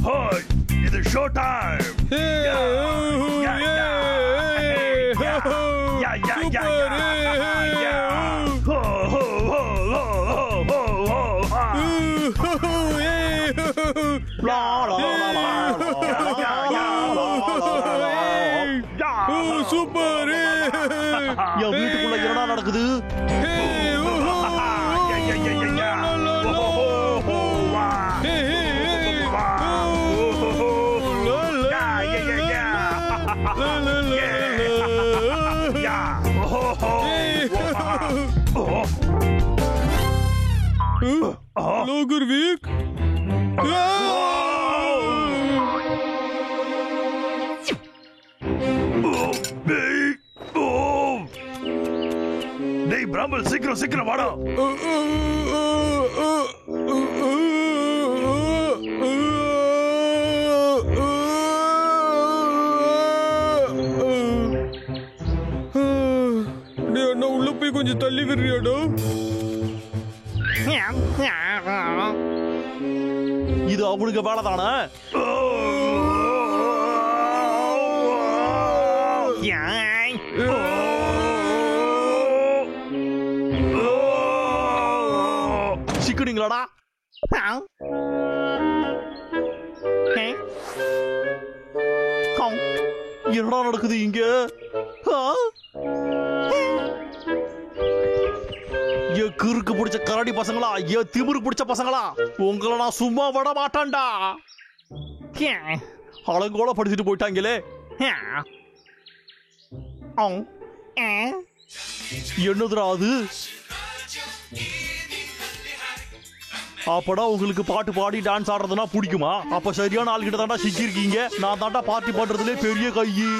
Hi, இது show time. Super. என் வீட்டுக்குள்ள என்னடா நடக்குது? ஹலோ குர்வீக். டேய் பிராம்பல், சீக்கிரம் சீக்கிரம் வாடா. என்ன உள்ள போய் கொஞ்சம் தள்ளி விடுறியாடா? இது அவனுக்கு வேலை தானே? சிக்கனீங்களாடா? என்னடா நடக்குது இங்க? கிறுக்கு பிடிச்ச கரடி பசங்களா, திமிரு பிடிச்ச பசங்களா, உங்களை நான் சும்மா விட மாட்டான்டா. அலங்கோல படிச்சுட்டு போயிட்டாங்களே. என்னதுடா அது? அப்படா உங்களுக்கு பாட்டு பாடி டான்ஸ் ஆடுறதுனா பிடிக்குமா? அப்ப சரியான ஆள் கிட்ட தாண்டா சிக்கிருக்கீங்க. நான் தாண்டா பார்ட்டி பண்றதுலே பெரிய கையி.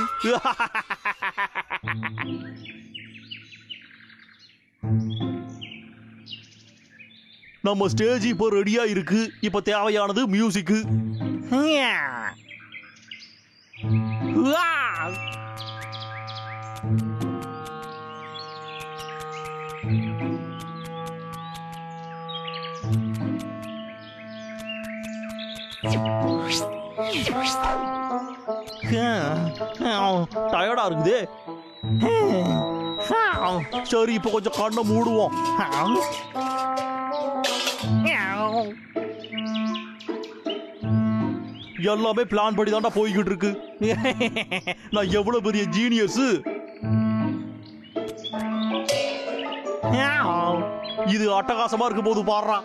நம்ம ஸ்டேஜ் இப்போ ரெடியா இருக்கு. இப்ப தேவையானது மியூசிக். டயர்டா இருக்குது. சரி, இப்ப கொஞ்சம் கண்ணை மூடுவோம். எல்லாமே பிளான் படி தாண்டா போய்கிட்டு இருக்கு. நான் எவ்வளவு பெரிய ஜீனியஸ். இது அட்டகாசமா இருக்கும் போது பாடுறா.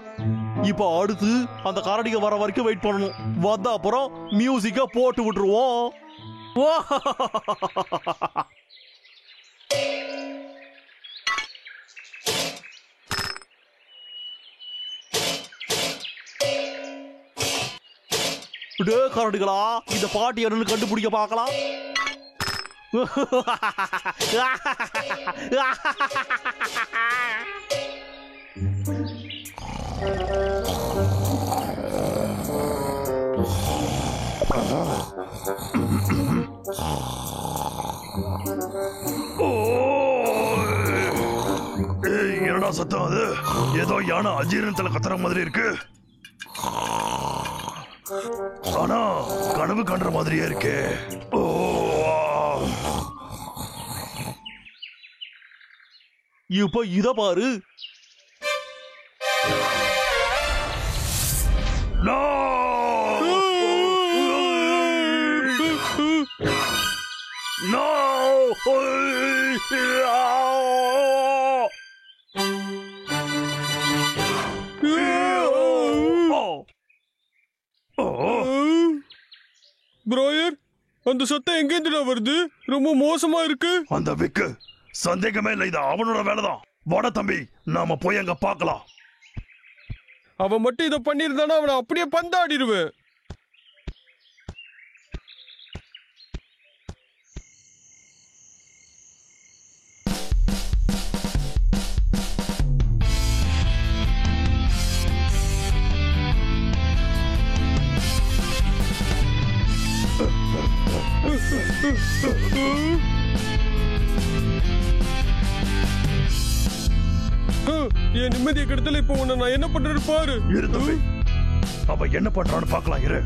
இப்ப அடுத்து அந்த கரடிக வர வரைக்கும் வெயிட் பண்ணணும். வந்த அப்புறம் மியூசிக்க போட்டு விட்டுருவோம். கரடிகளா, இந்த பாட்டு என்னன்னு கண்டுபிடிக்க பார்க்கலாம். என்னடா சத்தம் அது? ஏதோ யானை அஜீரணத்துல கத்துற மாதிரி இருக்கு. ஆனா கனவு காண்ற மாதிரியே இருக்கு. இப்ப இத பாரு. ப்ரோயர், அந்த சத்தம் எங்கேந்துடா வருது? ரொம்ப மோசமா இருக்கு. அந்த விக்கு, சந்தேகமே இல்லை, இது அவனோட வேலைதான். வாடா தம்பி, நாம போய் அங்க பார்க்கலாம். அவன் மட்டும் இதை பண்ணிருந்தானா அவனை அப்படியே பந்தாடிடுவேன். என் நிம்மதியை கெடுத்தல. இப்ப உன்னை நான் என்ன பண்றேன்னு பாரு. இரு தம்பி, அவ என்ன பண்றான்னு பார்க்கலாம் இரு.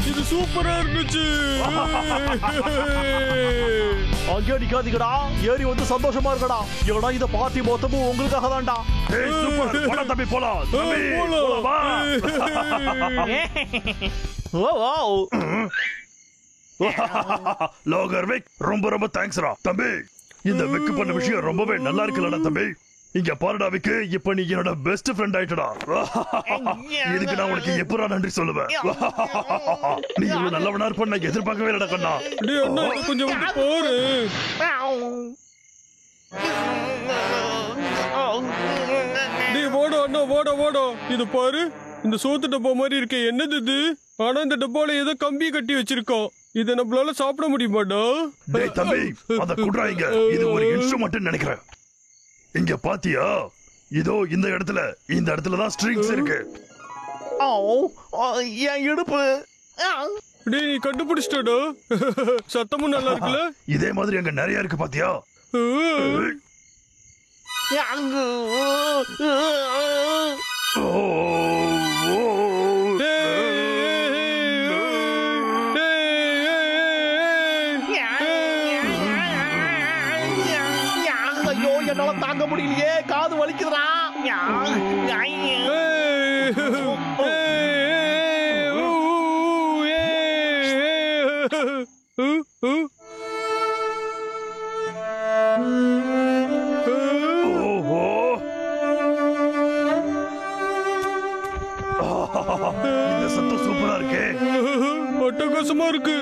இது சூப்பரா இருந்துச்சு. அங்கே நிக்காதீங்கடா, ஏறி வந்து சந்தோஷமா இருக்கடா. ஏடா இத பார்ட்டி மொத்தமும் உங்களுக்காக தான்டா. ஏய் சூப்பர், போடா தம்பி போலாம். தம்பி போலாம் வா. ஓ லோகர் விக், ரொம்ப ரொம்ப தேங்க்ஸ்டா தம்பி. இந்த விக் பண்ண விஷயம் ரொம்பவே நல்லா இருக்குல்லடா தம்பி. இங்க பாருடா விக்கு, இப்ப நீ என்னோட பெஸ்ட் ஃப்ரெண்ட் ஆயிட்டடா. இதுக்கு நான் உனக்கு எப்படா நன்றி சொல்லுவேன். நீ இவ்வளவு நல்லவனா இருப்ப நான் எதிர்பார்க்கவே இல்லடா கண்ணா. டேய் அண்ணா கொஞ்சம் வந்து பாரு. டேய் ஓடோ அண்ணா ஓடோ. இது பாரு, இந்த சோத்து டப்பா மாதிரி இருக்கே, என்னது இது? ஆனா இந்த டப்பால ஏதோ கம்பி கட்டி வச்சிருக்கோம். இத நம்மளால சாப்பிட முடியுமாடா? டேய் தம்பி, அத குடுறாங்க. இது ஒரு இன்ஸ்ட்ருமென்ட் நினைக்கிறேன். இங்க பாத்தியா, இதோ இந்த இடத்துல தான் ஸ்ட்ரிங்ஸ் இருக்கு. என் இடுப்பு. டேய் நீ கண்டுபிடிச்சிட்டடா. சத்தமும் நல்லா இருக்குல்ல? இதே மாதிரி அங்க நிறைய இருக்கு பாத்தியா? ஐயோ என்னால தாங்க முடியலையே, காது வலிக்குதுடா. இந்த சத்தம் சூப்பரா இருக்கே. அட்டகாசமா இருக்கு.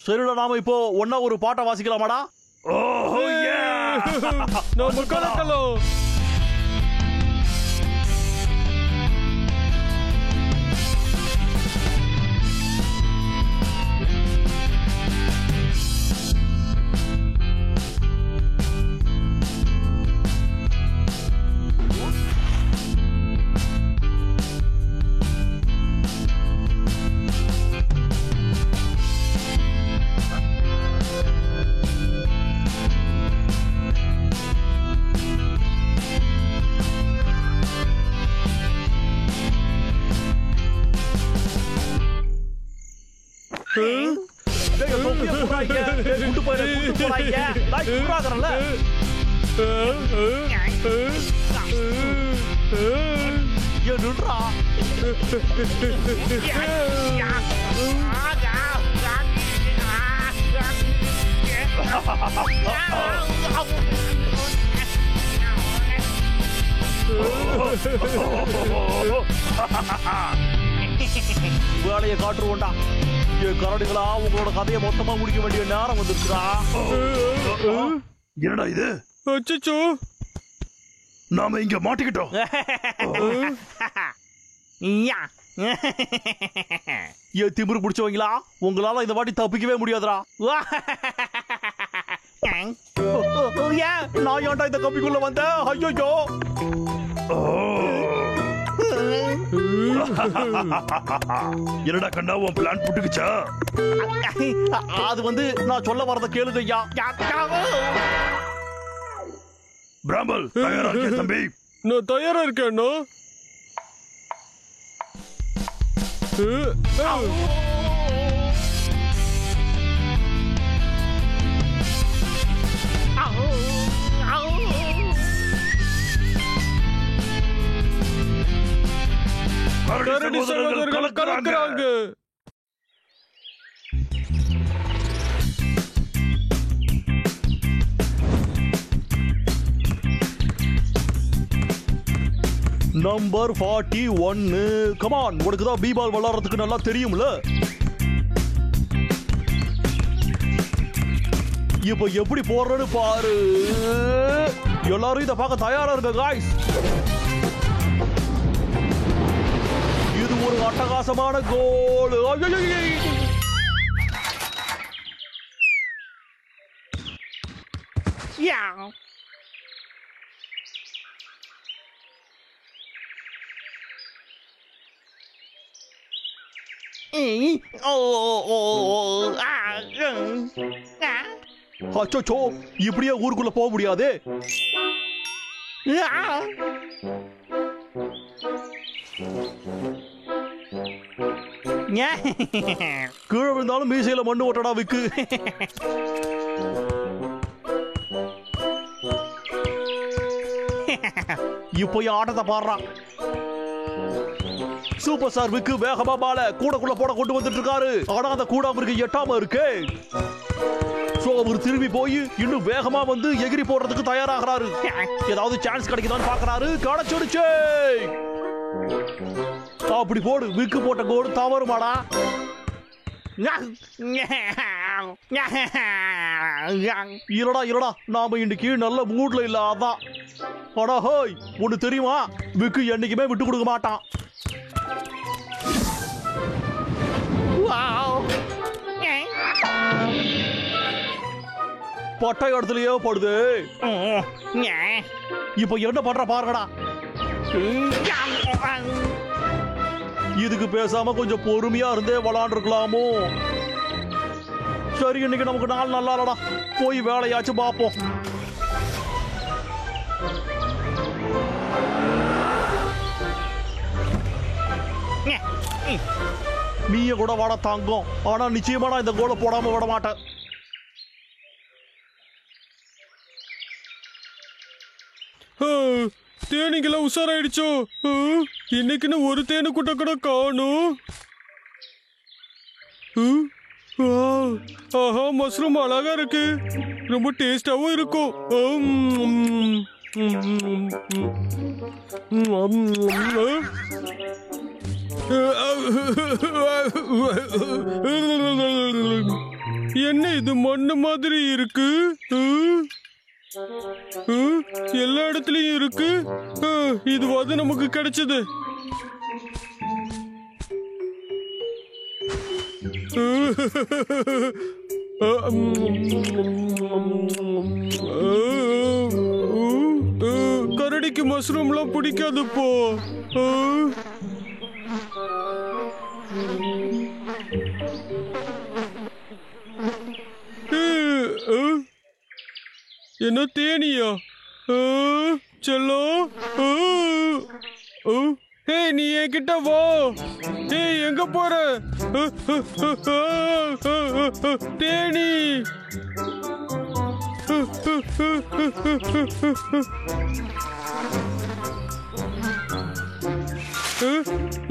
சரிடா, நாம இப்போ ஒன்னா ஒரு பாட்டை வாசிக்கலாமாடா? நம்ம கலக்கலாம். வேலையை காட்டுருவோண்டா. கரடிகளா, உங்களோட கதையை மொத்தமா முடிக்க வேண்டிய நேரம் வந்துருக்குறா. என்னடா இது? அச்சச்சோ, நாம இங்க மாட்டிக்கிட்டோம். ஏன் திமிரு பிடிச்சவங்களா, உங்களால இந்த வாட்டி தப்பிக்கவே முடியாதுடா. நான் ஏன்டா இந்த கம்பிக்குள்ள வந்தேன்? ஐயோ, என்னடா கண்ணா, உன் பிளான் புட்டுக்குச்சா? அது வந்து நான் சொல்ல வரத கேளுங்க ஐயா. பிராமல், தயாரா இருக்கே தம்பி? நான் தயாரா இருக்கேன். கரடி சகோதரர்கள் கலக்குறாங்க. நம்பர் 41. கமான், உனக்கு தான் பீபால் விளையாடுறதுக்கு நல்லா தெரியும்ல. இப்போ எப்படி போடுறன்னு பாரு. எல்லாரும் இதை பார்க்க தயாரா இருக்க காய்ஸ். இது ஒரு அட்டகாசமான கோல். அச்சோ, இப்படியே ஊருக்குள்ள போக முடியாது. கீழே விழுந்தாலும் மீசையில மண்ணு ஓட்டடா விக்கு. இப்போ ஆட்டத்தை பாடுறான். சூப்பர் ஸ்டார் விக்கு வேகமா பால கூடக்குள்ள போட கொண்டு வந்துட்டு இருக்காரு. ஆனா அந்த கூட அவருக்கு எட்டாம இருக்கு. சோ அவர் திரும்பி போய் இன்னும் வேகமா வந்து எகிரி போடுறதுக்கு தயாராகிறாரு. ஏதாவது சான்ஸ் கிடைக்குதான்னு பாக்குறாரு. கிடைச்சிடுச்சு. அப்படி போடு. விக்கு போட்ட கோடு தவறுமாடா. இருடா நாம இன்னைக்கு நல்ல மூட்ல இல்ல. அதான். அடா ஹோய், ஒண்ணு தெரியுமா? விக்கு என்னைக்குமே விட்டு கொடுக்க மாட்டான். பட்டை இடத்துலயே படுது. இப்ப என்ன பண்ற பாருங்கடா. இதுக்கு பேசாம கொஞ்சம் பொறுமையா இருந்தே விளையாண்டு இருக்கலாமோ. சரி, இன்னைக்கு நமக்கு நாள் நல்லா இல்லடா. போய் வேலையாச்சும் பாப்போம். நீய கூட வாட தாங்கும். ஆனா நிச்சயமா நான் இந்த கோலை போடாம விட மாட்டேன். தேனிக்கெல்லாம் உஷாராயிடுச்சோ. இன்னைக்குன்னு ஒரு தேனு கூட்ட கூட காணும். ஆஹா, மஷ்ரூம் அழகா இருக்கு. ரொம்ப டேஸ்டாவும் இருக்கும். என்ன இது மண்ணு மாதிரி இருக்கு? எல்லா இடத்துலயும் இருக்கு. இதுவாது நமக்கு கிடைச்சது. கரடிக்கு மஷ்ரூம்லாம் பிடிக்காது போ. என்ன தேனியா? செல்லம், நீ என்கிட்ட வா. எங்க போற? தேனி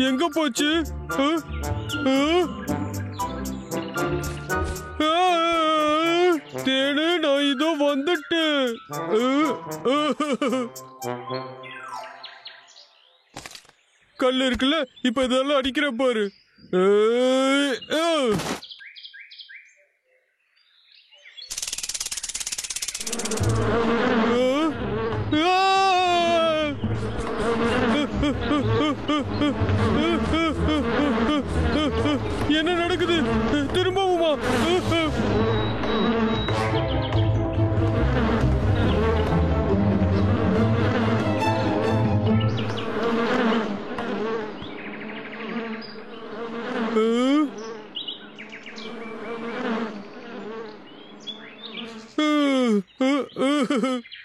எங்க போச்சு? தேனு, நான் இதோ வந்துட்டேன். கல் இருக்குல்ல, இப்ப இதெல்லாம் அடிக்கிற பாரு. என்ன நடக்குது? திரும்பவுமா?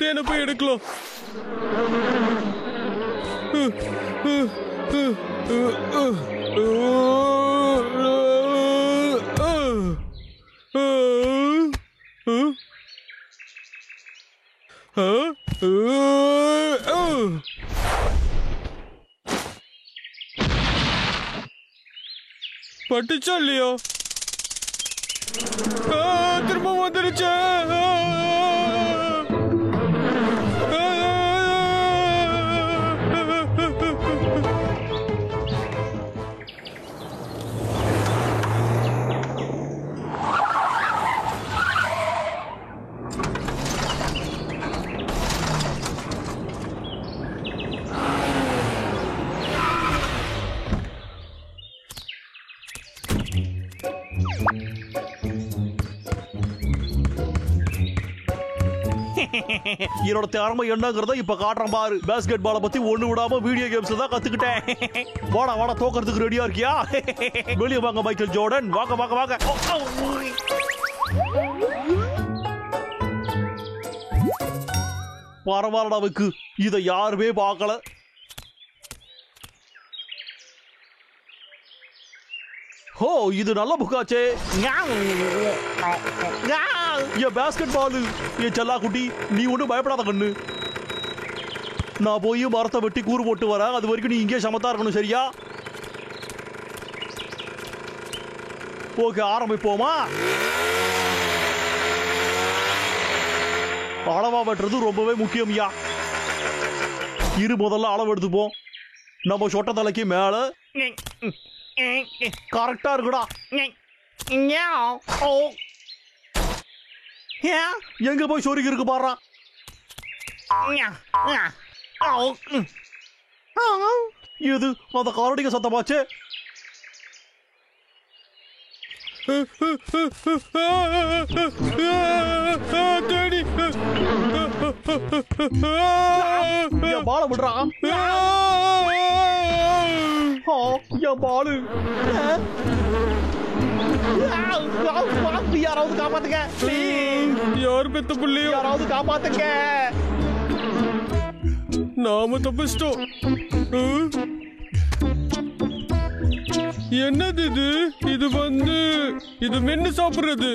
தேனை போய் எடுக்கலாம். பட்டுச்சா இல்லையா? திரும்ப வந்துருச்சா? என்னோட திறமை என்னங்கறத இப்ப காட்டுறேன் பாரு. பாஸ்கெட் பாலை பத்தி ஒண்ணு விடாம வீடியோ கேம்ஸ்ல தான் கத்துக்கிட்டேன். வாடா வாடா, தோக்கறதுக்கு ரெடியா இருக்கியா? வெளியே வாங்க மைக்கேல் ஜோர்டன், வாங்க வாங்க வாங்க. பரவாயில்லடாவுக்கு இதை யாருமே பார்க்கல. ஹோ, இது நல்ல புக்காச்சே. என் பாஸ்கெட் பால். என் செல்லா குட்டி, நீ ஒன்றும் பயப்படாத கண்ணு. நான் போய் மரத்தை வெட்டி கூறு போட்டு வரேன். அது வரைக்கும் நீ இங்கே சமத்தா இருக்கணும், சரியா? ஓகே, ஆரம்பிப்போமா? அளவா வெட்டுறது ரொம்பவே முக்கியம்யா. இரு, முதல்ல அளவு எடுத்துப்போம். நம்ம சொட்ட தலைக்கு மேல கரெக்டா இருக்குடா. எங்க போய் சொருகி இருக்கு பாரு. இது அந்த கரடிக்கு சத்தமாச்சு. பால விடுறான். பாலு யாராவது காப்பாத்துங்க. யார் பெத்த பிள்ளையோ யாராவது காப்பாத்துங்க. நாம தப்பிச்சிட்டோம். என்னது இது? இது மென்னு சாப்பிடுறது.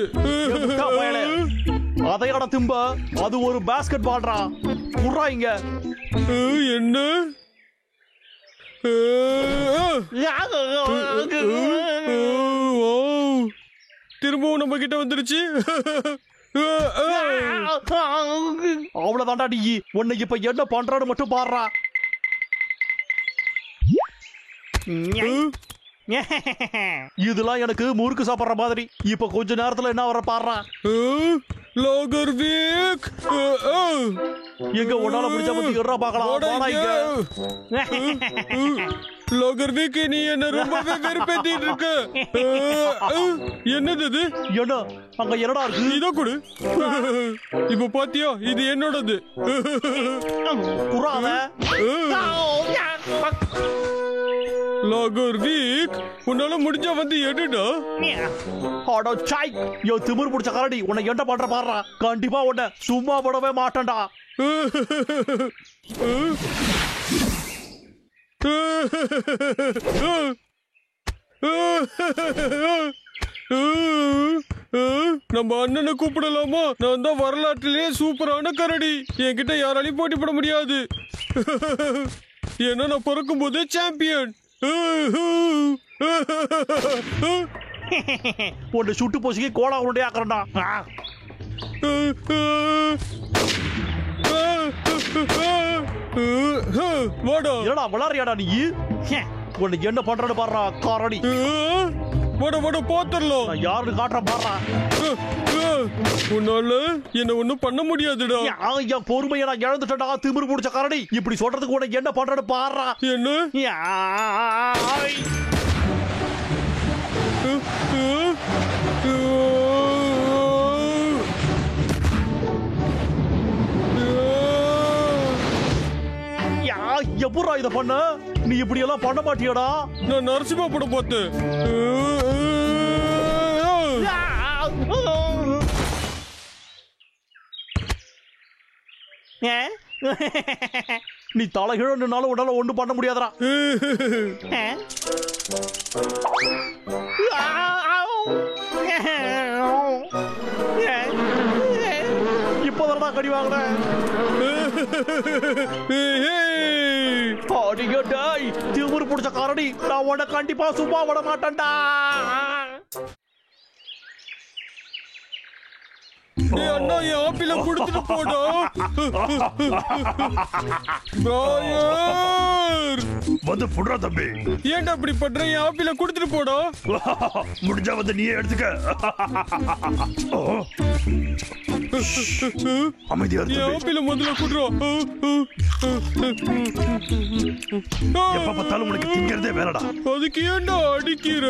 அதையோட திம்ப, அது ஒரு பாஸ்கெட் பால்ரா. குர்ரா இங்க. என்ன? திரும்பவும் நம்ம கிட்ட வந்துருச்சு. அவ்வளவுதான்டா. நீ உன்னை இப்ப என்ன பண்றான்னு மட்டும் பாடுறா. இதெல்லாம் எனக்கு முறுக்கு சாப்பிடுற மாதிரி. இப்ப கொஞ்ச நேரத்துல என்ன வர பாடுறா. லாகர்விக், எங்க உன்னால முடிஞ்ச பத்தி எறா பார்க்கலாம். லாகர்விக், நீ என்ன ரொம்பவே வெறுப்பேத்திட்டு இருக்க. என்னது இது? என்ன அங்க என்னடா இருக்கு? இதோ கொடு. இப்ப பாத்தியா, இது என்னோடது. குறாத. லாகர்விக், உன்னால முடிஞ்சா வந்து எடுடா. அட சாய், யோ திமிரு புடிச்ச கரடி, உன்னை என்ன பண்ற பாடுறா. கண்டிப்பா உன்னை சும்மா விடவே மாட்டேன்டா. நம்ம அண்ணனை கூப்பிடலாமா? நான் தான் வரலாற்றிலே சூப்பரான கரடி. என்கிட்ட யாராலையும் போட்டி போட முடியாது. ஏன்னா நான் பிறக்கும் போதே சாம்பியன். உன்னை சுட்டு போசிக்கு கோலா உருண்டை ஆக்குறா. வாடா. என்னடா விளாடுறியாடா நீ? உன்னை என்ன பண்றன்னு பாடுறா கரடி. வாடா வாடா, போத்தரலாம். நான் யாருன்னு காட்டுறேன் பாடுறா. உன்னால என்ன ஒண்ணும் பண்ண முடியாதுடா. என் பொறுமையை நான் இழந்துட்டா. திமிரு புடிச்ச கரடி, இப்படி சொல்றதுக்கு உனக்கு என்ன பண்றன்னு பாடுறா. என்ன? எப்படா இத பண்ண? நீ இப்படி எல்லாம் பண்ண மாட்டியடா. நான் நரசிம்மா படம் பார்த்தேன். நீ தலைகீழ நின்னாலும் உன்னால ஒண்ணும் பண்ண முடியாதடா. இப்போதானடா கடி வாங்குற. திமிரு புடிச்ச கரடி, நான் உன்னை கண்டிப்பா சும்மா விட மாட்டேன்டா. அண்ணா, என் ஆப்பிள குடுத்துட்டு போடா. வந்து புடுறா தம்பி. ஏன்டா அப்படி பண்ற? என் ஆப்பிள குடுத்துட்டு போடா. முடிஞ்சா வந்து நீயே எடுத்துக்க. அமைதியா இரு என் தம்பி. ஆப்பிள முதல்ல குடுறா. எப்ப பார்த்தாலும் உனக்கு திங்கிறதே வேறடா. அதுக்கு ஏன்டா அடிக்கிற?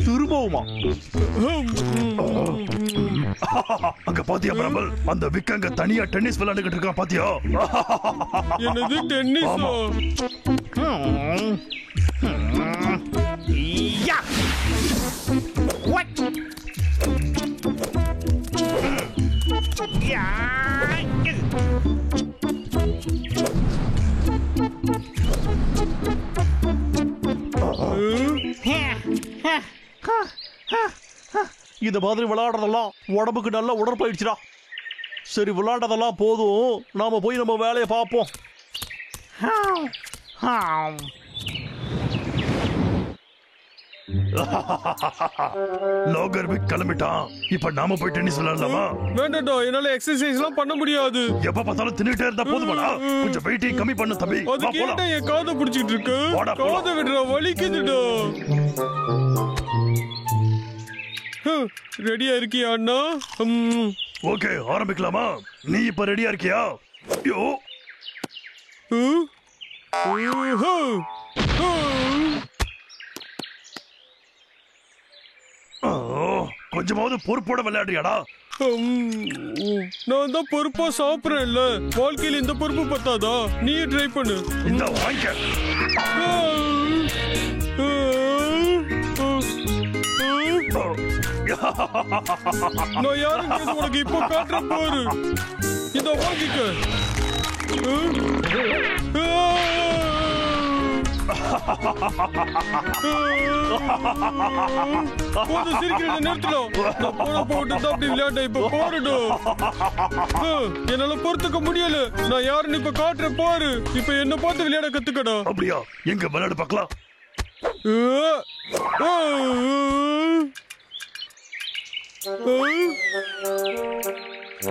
திரும்பவுமா? அங்க பாத்தியா பிரபல், அந்த விக் அங்க தனியா டென்னிஸ் விளையாண்டுகிட்டு இருக்கான் பாத்தியா? என்னது டென்னிஸா? இந்த மாதிரி விளையாடுறதெல்லாம் உடம்புக்கு நல்ல உடற்பயிற்சிடா. சரி, விளையாடுறதெல்லாம் போதும், நாம போய் நம்ம வேலையை பார்ப்போம். லோகர் விக் கிளம்பிட்டான். இப்ப நாம போய் டென்னிஸ் விளையாடலாமா? வேண்டாம்டா, என்னால எக்ஸசைஸ் எல்லாம் பண்ண முடியாது. எப்ப பார்த்தாலும் தின்னுட்டே இருந்தா போதுமாடா? கொஞ்சம் வெயிட்டையும் கம்மி பண்ணு தம்பி. அது வா கேட்டா போலாம். என் காதை பிடிச்சிட்டு இருக்கு. போடா, போலாம். காதை விடுறா, வலிக்குதுடா. ரெடியா இருக்கியா அண்ணா? ஓகே, ஆரம்பிக்கலாமா? நீ இப்ப ரெடியா இருக்கியா? யோ கொஞ்சமாவது பொறுப்போட விளையாடுறியாடா? நான் தான் பொறுப்பா சாப்பிடுறேன்ல. வாழ்க்கையில இந்த பொறுப்பு பத்தாதா? நீ ட்ரை பண்ணு. இந்த வாங்கிக்க. நான் யாருங்கிறது உனக்கு இப்போ காட்டுறேன் பாரு. இத வாங்கிக்க. போதும், சிரிக்கிறத நிறுத்தணும். நான் போன போட்டு தான் அப்படி விளையாட்டேன். இப்ப போறடும். என்னால பொறுத்துக்க முடியல. நான் யாருன்னு இப்ப காட்டுறேன் பாரு. இப்ப என்ன பார்த்து விளையாட கத்துக்கடா. அப்படியா? எங்க விளையாடு பார்க்கலாம்.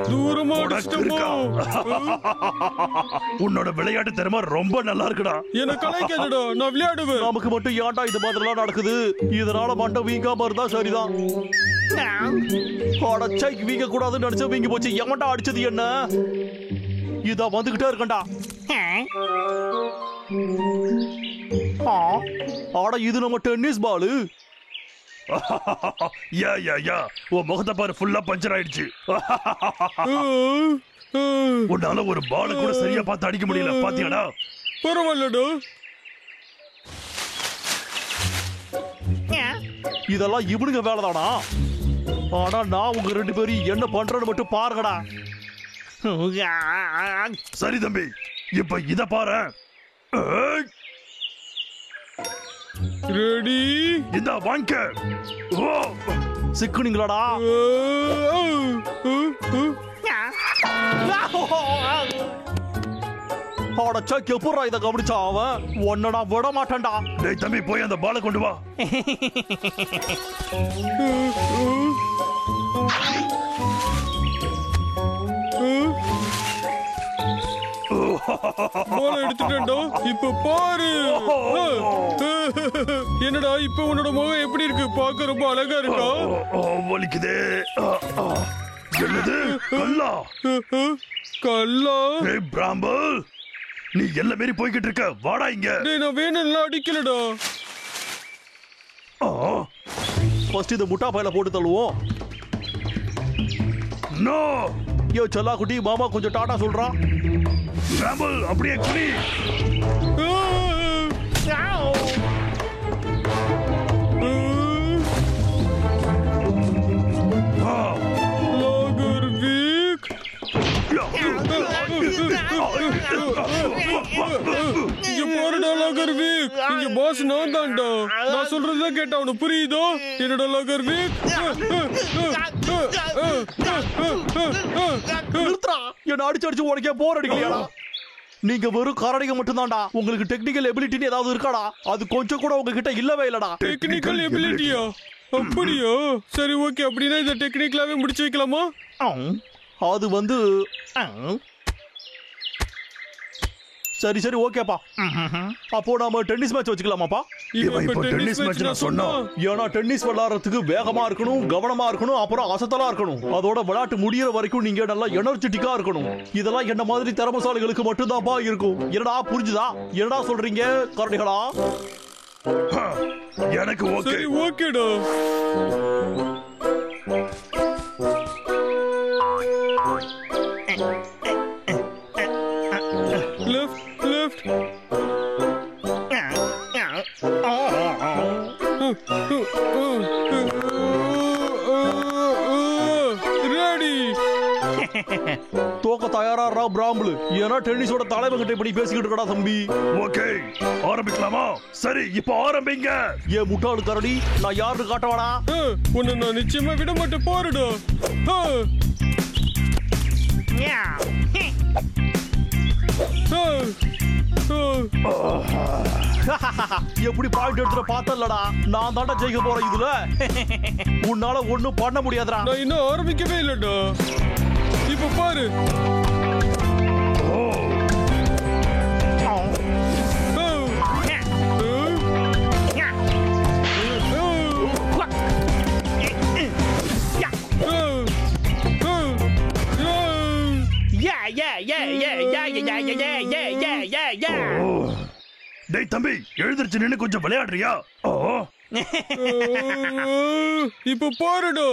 தூரமா உனக்கு இருக்கா? உன்னோட விளையாட்டு திறமை ரொம்ப நல்லா இருக்குடா. என்ன கலாய்க்காதடா, நான் விளையாடுவேன். நமக்கு மட்டும் ஏன்டா இந்த மாதிரிலாம் நடக்குது? இதனால மண்டை வீங்காம இருந்தா சரிதான். அடச்சை, வீங்க கூடாதுன்னு நினைச்சா வீங்கி போச்சு. எவன்டா அடிச்சது என்ன? இதா வந்துகிட்டே இருக்கண்டா. ஆட, இது நம்ம டென்னிஸ் பாலு. யா யா யா, உன் முகத்தை பாரு, ஃபுல்லா பஞ்சர் ஆயிடுச்சு. உன்னால ஒரு பால கூட சரியா பார்த்து அடிக்க முடியல பாத்தியாடா? பரவாயில்லடா. இதெல்லாம் இவனுங்க வேலைதானா? ஆனா நான் உங்க ரெண்டு பேரும் என்ன பண்றேன்னு மட்டும் பாருங்கடா. சரி தம்பி, இப்ப இத பாரு. ரெடி? இந்த வாங்கிக்க. சிக்குனீங்களாடா? அடச்சா, எப்படா இதை கவனிச்சா அவன்? உன்னை நான் விட மாட்டேன்டா. டேய் தம்பி, போய் அந்த பாலை கொண்டு வா. பால் எடுத்துட்டேன்டா. இப்ப பாரு. என்னடா இப்ப உன்னோட முகம் எப்படி இருக்கு? பார்க்க ரொம்ப அழகா இருக்கா? வலிக்குதே. என்னது கல்லா? கல்லா? ஏய் பிராம்பல், நீ எல்லாம் மீறி போய்கிட்டு இருக்க. வாடா இங்க. டேய், நான் வேணும்லாம் அடிக்கலடா. ஃபர்ஸ்ட் இந்த முட்டா பையில போட்டு தள்ளுவோம். நோ. யோ செல்லா குட்டி, மாமா கொஞ்சம் டாடா சொல்றான். பிராம்பல், அப்படியே குனி. இங்க போறடா லகர்விக். இங்க பாஸ் நான் தான்டா. நான் சொல்றதா கேட்டா உனக்கு புரியுதோ? என்னடா லகர்விக்? நிறுத்துறா. என்ன அடிச்சு அடிச்சு உனக்கே போர் அடிக்கலையாடா? நீங்க வெறும் காரணிக மட்டும்தான்டா. உங்களுக்கு டெக்னிக்கல் எபிலிட்டின்னு ஏதாவது இருக்காடா? அது கொஞ்சம் கூட உங்ககிட்ட இல்லவே இல்லடா. டெக்னிக்கல் எபிலிட்டியா? அப்படியா? சரி, ஓகே. அப்படின்னா இதை டெக்னிக்கலாவே முடிச்சு வைக்கலாமா? அது வந்து சரி சரி, ஓகேப்பா. அப்போ நாம டென்னிஸ் மேட்ச் வச்சுக்கலாமாப்பா? இப்போ டென்னிஸ் மேட்ச் நான் சொன்னா, ஏன்னா டென்னிஸ் விளையாடுறதுக்கு வேகமா இருக்கணும், கவனமா இருக்கணும், அப்புறம் அசத்தலா இருக்கணும். அதோட விளையாட்டு முடியற வரைக்கும் நீங்க நல்லா எனர்ஜெட்டிக்கா இருக்கணும். இதெல்லாம் என்ன மாதிரி திறமசாலிகளுக்கு மட்டும்தான்ப்பா இருக்கும். என்னடா புரிஞ்சுதா? என்னடா சொல்றீங்க கரடிகளா? எனக்கு ஓகே. சரி ஓகேடா. Left left. ரெடி. தோக்க தயாரா பிராம்பிள். ஏன்னா டென்னிஸோட தலைவன் கிட்ட இப்படி பேசிக்கிட்டு இருக்கடா தம்பி. ஓகே ஆரம்பிக்கலாமா? சரி இப்போ ஆரம்பிங்க. ஏ முட்டாளு கரடி, நான் யாருன்னு காட்டவாடா? உன்னை நான் நிச்சயமா விட மாட்டேன் பாருடா. எப்படி பாயிண்ட் எடுத்துற பார்த்தலடா. நான் தாண்டா ஜெயிக்க போறேன் இதுல. உன்னால ஒண்ணும் பண்ண முடியாதுடா. நான் இன்னும் ஆரம்பிக்கவே இல்லடா. இப்ப பாரு. டேய் தம்பி, எழுந்திருச்சு நின்னு கொஞ்சம் விளையாடுறியா? இப்ப பாருடா.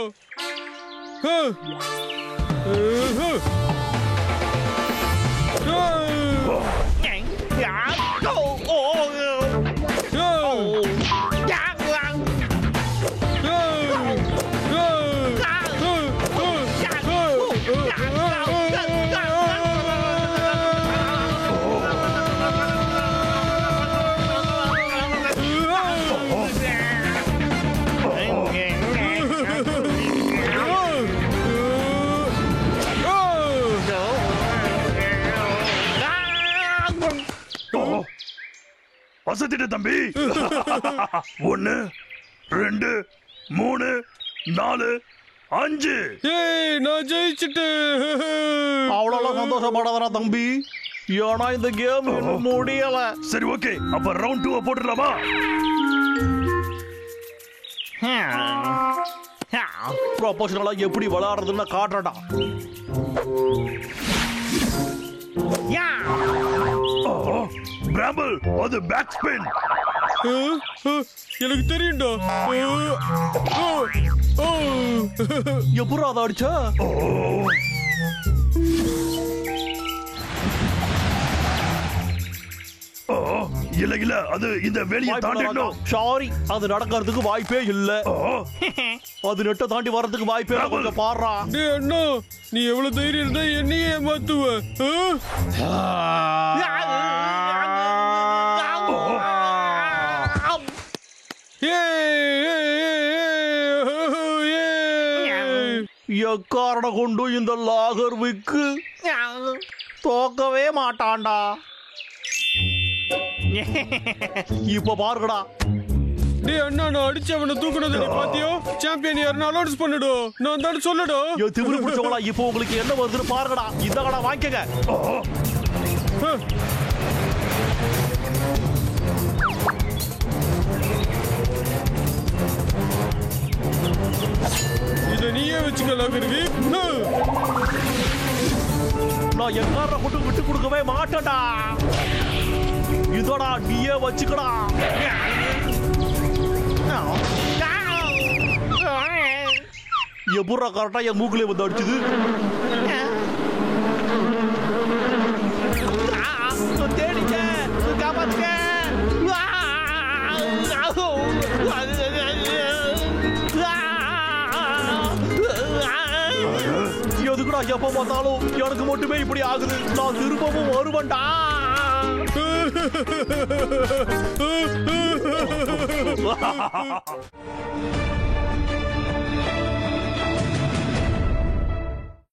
வசதிட்டு தம்பி. 1 2 3 4 5. ஏய் நான் ஜெயிச்சிட்டேன். அவ்வளவு சந்தோஷப்படாதடா தம்பி. ஏன்னா இந்த கேம் இன்னும் முடியல. சரி ஓகே, அப்ப ரவுண்ட் 2 போட்டுடலாமா? ப்ரொபோஷனலா எப்படி விளையாடுறதுன்னு காட்டுறடா. பிராம்பிள், அது பேக் ஸ்பின். எனக்கு தெரியும்டா. எப்படி அதை அடிச்சா? இல்ல இல்ல, அது இந்த வேலையை தாண்டிடணும். சாரி, அது நடக்கிறதுக்கு வாய்ப்பே இல்ல. அது நெட்ட தாண்டி வர்றதுக்கு வாய்ப்பே இல்ல. கொஞ்சம் பாடுறா. டேய் அண்ணா, நீ எவ்வளவு தைரியம் இருந்தா என்னையே ஏமாத்துவ? எக்காரணம் கொண்டு இந்த லாகர் விக்கு தோக்கவே மாட்டான்டா. இப்ப பாருங்கடா. டேய் அண்ணா, நான் அடிச்சு அவனை தூக்குனது நீ பாத்தியோ? சாம்பியன் யாருன்னு அனௌன்ஸ் பண்ணுடா. நான் தான் சொல்லடா. திமிரு பிடிச்சவங்களா, இப்போ உங்களுக்கு என்ன வருதுன்னு பாருங்கடா. இந்தகடா வாங்கிக்கங்க. இத நீயே வச்சுக்கலாம். நான் எக்கார மட்டும் விட்டு கொடுக்கவே மாட்டேன்டா. இதோடா நீயே வச்சுக்கடா. எப்படா கரெக்டா என் மூக்குல வந்து அடிச்சுது? தேடிக்க, காப்பாத்துக்க. எதுக்குடா எப்ப பார்த்தாலும் எனக்கு மட்டுமே இப்படி ஆகுது? நான் திரும்பவும் வருவேன்டா. Ha ha ha ha!